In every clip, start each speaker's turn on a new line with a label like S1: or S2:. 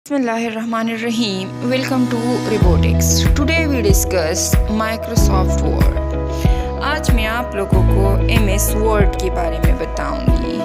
S1: Bismillahirrahmanirrahim. Welcome to Robotics. Today we discuss Microsoft Word. आज मैं आप लोगों को MS Word के बारे में बताऊंगी।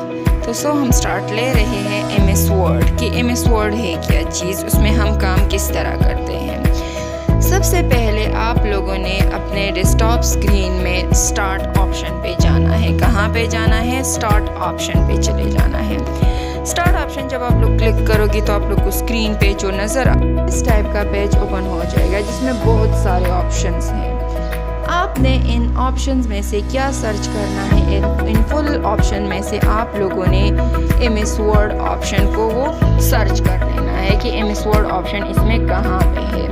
S1: तो हम स्टार्ट ले रहे हैं MS Word कि MS Word है क्या चीज़, उसमें हम काम किस तरह करते हैं। सबसे पहले आप लोगों ने अपने डेस्कटॉप स्क्रीन में स्टार्ट ऑप्शन पे जाना है। कहाँ पे जाना है? स्टार्ट ऑप्शन पे चले जाना है। स्टार्ट ऑप्शन जब आप लोग क्लिक करोगे तो आप लोग को स्क्रीन पे जो नज़र इस टाइप का पेज ओपन हो जाएगा जिसमें बहुत सारे ऑप्शंस हैं। आपने इन ऑप्शंस में से क्या सर्च करना है? इन फुल ऑप्शन में से आप लोगों ने MS Word ऑप्शन को वो सर्च कर लेना है कि MS Word ऑप्शन इसमें कहाँ पे है।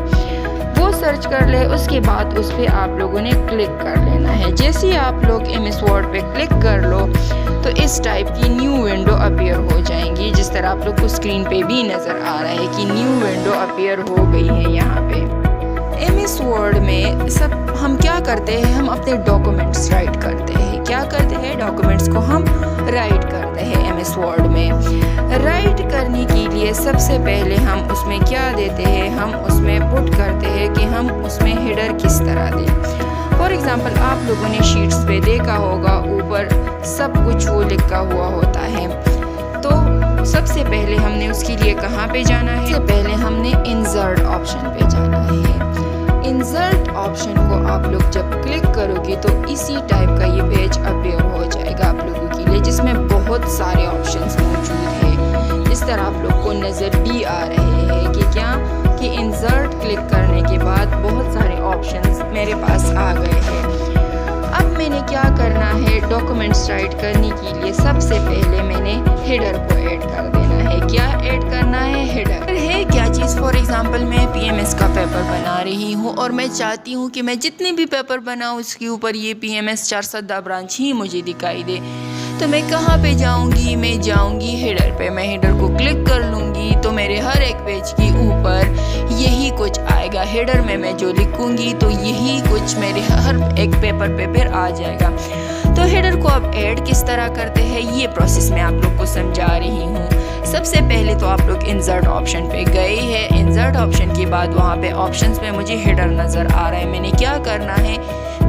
S1: वो सर्च कर ले, उसके बाद उस पर आप लोगों ने क्लिक कर लेना है। जैसे ही आप लोग MS Word पे क्लिक कर लो तो इस टाइप की न्यू विंडो अपीयर हो जाएंगी, जिस तरह आप लोग को स्क्रीन पे भी नज़र आ रहा है कि न्यू विंडो अपीयर हो गई है। यहाँ पे MS Word में सब हम क्या करते हैं? हम अपने डॉक्यूमेंट्स राइट करते हैं। क्या करते हैं? डॉक्यूमेंट्स को हम राइट करते हैं MS Word में। राइट करने के लिए सबसे पहले हम उसमें क्या देते हैं? हम उसमें पुट करते हैं कि हम उसमें हेडर किस तरह दें। फॉर एग्ज़ाम्पल आप लोगों ने शीट्स पे देखा होगा ऊपर सब कुछ वो लिखा हुआ होता है। तो सबसे पहले हमने उसके लिए कहाँ पे जाना है? सबसे पहले हमने इंसर्ट ऑप्शन पे जाना है। इंसर्ट ऑप्शन को आप लोग जब क्लिक करोगे तो इसी टाइप का ये पेज अपीयर हो जाएगा आप लोगों के लिए, जिसमें बहुत सारे ऑप्शंस मौजूद है। इस तरह आप लोग को नज़र भी आ रहे हैं कि क्या कि इंसर्ट क्लिक करने के बाद बहुत सारे ऑप्शंस मेरे पास आ गए हैं। अब मैंने क्या करना है? डॉक्यूमेंट्स राइट करने के लिए सबसे पहले मैंने हेडर को ऐड कर देना है। क्या ऐड करना है? हेडर है क्या चीज़? फॉर एग्जांपल मैं PMS का पेपर बना रही हूँ और मैं चाहती हूँ कि मैं जितने भी पेपर बनाऊँ उसके ऊपर ये PMS 410 ब्रांच ही मुझे दिखाई दे। तो मैं कहाँ पे जाऊँगी? मैं जाऊँगी हेडर पे। मैं हेडर को क्लिक कर लूँगी तो मेरे हर एक पेज के ऊपर यही कुछ आएगा। हेडर में मैं जो लिखूँगी तो यही कुछ मेरे हर एक पेपर पे फिर आ जाएगा। तो हेडर को अब ऐड किस तरह करते हैं ये प्रोसेस मैं आप लोग को समझा रही हूँ। सबसे पहले तो आप लोग इंसर्ट ऑप्शन पे गए हैं। इंसर्ट ऑप्शन के बाद वहाँ पे ऑप्शंस में मुझे हेडर नज़र आ रहा है। मैंने क्या करना है?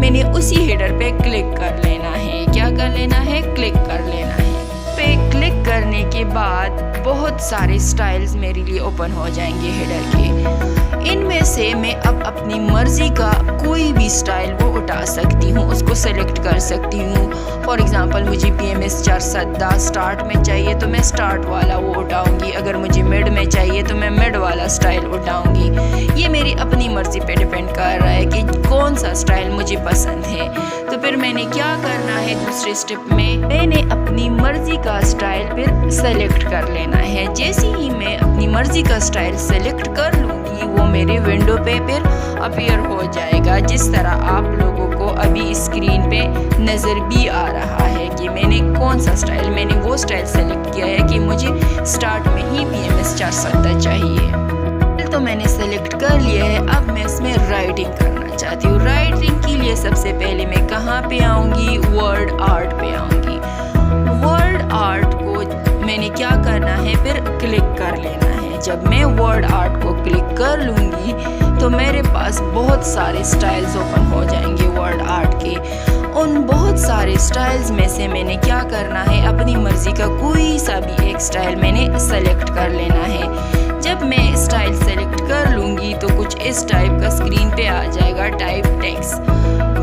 S1: मैंने उसी हेडर पे क्लिक कर लेना है। क्या कर लेना है? क्लिक कर लेना है। पे क्लिक करने के बाद बहुत सारे स्टाइल्स मेरे लिए ओपन हो जाएंगे हेडर के। इनमें से मैं अब अपनी मर्ज़ी का कोई भी स्टाइल वो उठा सकती हूँ, उसको सेलेक्ट कर सकती हूँ। फॉर एग्ज़ाम्पल मुझे PMS 410 स्टार्ट में चाहिए तो मैं स्टार्ट वाला वो उठाऊँगी। अगर मुझे मिड में चाहिए तो मैं मिड वाला स्टाइल उठाऊँगी। ये मेरी अपनी मर्ज़ी पे डिपेंड कर रहा है कि कौन सा स्टाइल मुझे पसंद है। तो फिर मैंने क्या करना है? दूसरे स्टेप में मैंने अपनी मर्ज़ी का स्टाइल फिर सेलेक्ट कर लेना है। जैसे ही मैं अपनी मर्ज़ी का स्टाइल सेलेक्ट कर लूँगी वो मेरे विंडो पे फिर अपीयर हो जाएगा, जिस तरह आप लोगों को अभी स्क्रीन पे नज़र भी आ रहा है कि मैंने कौन सा स्टाइल, मैंने वो स्टाइल सेलेक्ट किया है कि मुझे स्टार्ट में ही PMS 410 चाहिए। तो मैंने सेलेक्ट कर लिया है। अब मैं इसमें राइटिंग करना चाहती हूँ। राइटिंग के लिए सबसे पहले मैं कहाँ पे आऊँगी? वर्ड आर्ट पे आऊँगी। वर्ड आर्ट को मैंने क्या करना है? फिर क्लिक कर लेना है। जब मैं वर्ड आर्ट को क्लिक कर लूँगी तो मेरे पास बहुत सारे स्टाइल्स ओपन हो जाएंगे वर्ड आर्ट के। उन बहुत सारे स्टाइल्स में से मैंने क्या करना है? अपनी मर्ज़ी का कोई सा भी एक स्टाइल मैंने सेलेक्ट कर लेना है। जब मैं स्टाइल सेलेक्ट कर लूँगी तो कुछ इस टाइप का स्क्रीन पे आ जाएगा type text.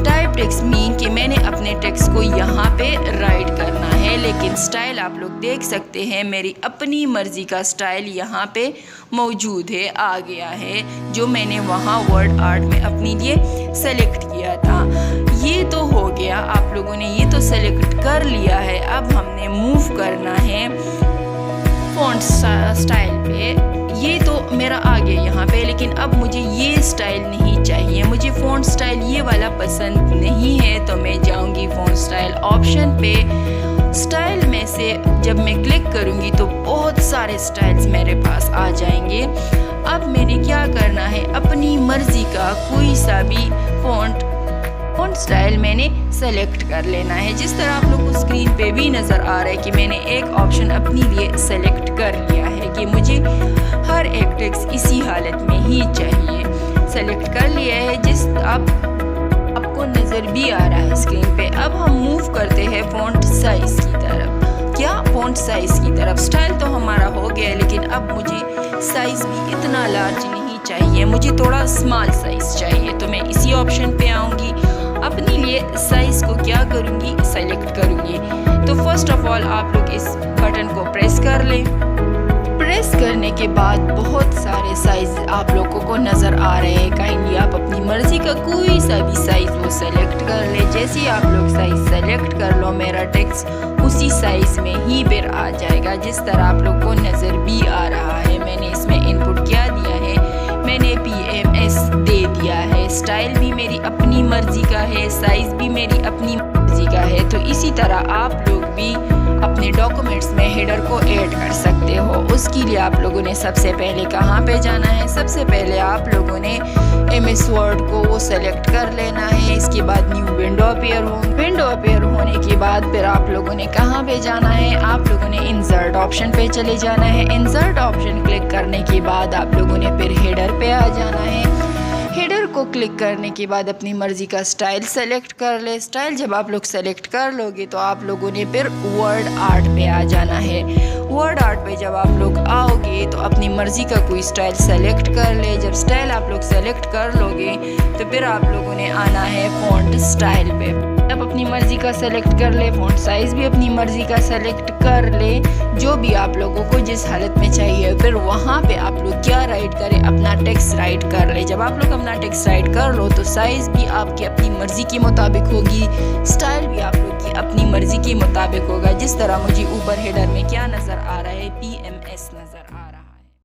S1: Type text mean कि मैंने अपने टेक्स्ट को यहाँ पे राइट करना है, लेकिन स्टाइल आप लोग देख सकते हैं मेरी अपनी मर्ज़ी का स्टाइल यहाँ पे मौजूद है, आ गया है, जो मैंने वहाँ वर्ड आर्ट में अपने लिए सेलेक्ट किया था। ये तो हो गया, आप लोगों ने ये तो सेलेक्ट कर लिया है। अब हमने मूव करना है फॉन्ट स्टाइल पे। ये तो मेरा आ गया यहाँ पे, लेकिन अब मुझे ये स्टाइल नहीं चाहिए। मुझे फ़ॉन्ट स्टाइल ये वाला पसंद नहीं है, तो मैं जाऊँगी फ़ॉन्ट स्टाइल ऑप्शन पे। स्टाइल में से जब मैं क्लिक करूँगी तो बहुत सारे स्टाइल्स मेरे पास आ जाएंगे। अब मैंने क्या करना है? अपनी मर्ज़ी का कोई सा भी फ़ॉन्ट फ़ॉन्ट स्टाइल मैंने सेलेक्ट कर लेना है। जिस तरह आप लोग को स्क्रीन पे भी नज़र आ रहा है कि मैंने एक ऑप्शन अपने लिए सेलेक्ट कर लिया है कि मुझे हर एक टेक्स्ट इसी हालत में ही चाहिए। सेलेक्ट कर लिया है जिस आपको नज़र भी आ रहा है स्क्रीन पे। अब हम मूव करते हैं फ़ॉन्ट साइज़ की तरफ। क्या फ़ॉन्ट साइज़ की तरफ। स्टाइल तो हमारा हो गया लेकिन अब मुझे साइज़ भी इतना लार्ज नहीं चाहिए, मुझे थोड़ा स्मॉल साइज़ चाहिए। तो मैं इसी ऑप्शन पे आऊँगी, अपने लिए साइज़ को क्या करूँगी, सेलेक्ट करूँगी। तो फर्स्ट ऑफ ऑल आप लोग इस बटन को प्रेस कर लें। प्रेस करने के बाद बहुत सारे साइज़ आप लोगों को नज़र आ रहे हैं। काइंडली आप अपनी मर्ज़ी का कोई सा भी साइज़ वो सेलेक्ट कर ले। जैसे ही आप लोग साइज़ सेलेक्ट कर लो, मेरा टेक्स्ट उसी साइज़ में ही फिर आ जाएगा जिस तरह आप लोग को नज़र भी आ रहा है। मैंने इसमें इनपुट क्या दिया है, मैंने PMS दे दिया है। स्टाइल भी मेरी अपनी मर्ज़ी का है, साइज़ भी मेरी अपनी मर्ज़ी का है। तो इसी तरह आप लोग भी अपने डॉक्यूमेंट्स में हेडर को ऐड कर सकते हो। उसके लिए आप लोगों ने सबसे पहले कहाँ पे जाना है, सबसे पहले आप लोगों ने MS वर्ड को वो सेलेक्ट कर लेना है। इसके बाद न्यू विंडो अपीयर होने के बाद फिर आप लोगों ने कहाँ पे जाना है, आप लोगों ने इंसर्ट ऑप्शन पे चले जाना है। इंसर्ट ऑप्शन क्लिक करने के बाद आप लोगों ने फिर हेडर पे आ जाना है। हेडर को क्लिक करने के बाद अपनी मर्ज़ी का स्टाइल सेलेक्ट कर ले। स्टाइल जब आप लोग सेलेक्ट कर लोगे तो आप लोगों ने फिर वर्ड आर्ट पे आ जाना है। वर्ड आर्ट पे जब आप लोग आओगे तो अपनी मर्ज़ी का कोई स्टाइल सेलेक्ट कर ले। जब स्टाइल आप लोग सेलेक्ट कर लोगे तो फिर आप लोगों ने आना है फ़ॉन्ट स्टाइल पे। अब अपनी मर्ज़ी का सेलेक्ट कर ले, फ़ॉन्ट साइज़ भी अपनी मर्ज़ी का सेलेक्ट कर ले, जो भी आप लोगों को जिस हालत में चाहिए। फिर वहाँ पे आप लोग क्या राइट करें, अपना टेक्स्ट राइट कर ले। जब आप लोग अपना टेक्स्ट राइट कर लो तो साइज़ भी आपकी अपनी मर्ज़ी के मुताबिक होगी, स्टाइल भी आप लोग की अपनी मर्ज़ी के मुताबिक होगा। जिस तरह मुझे ऊपर हेडर में क्या नज़र आ रहा है, PMS नज़र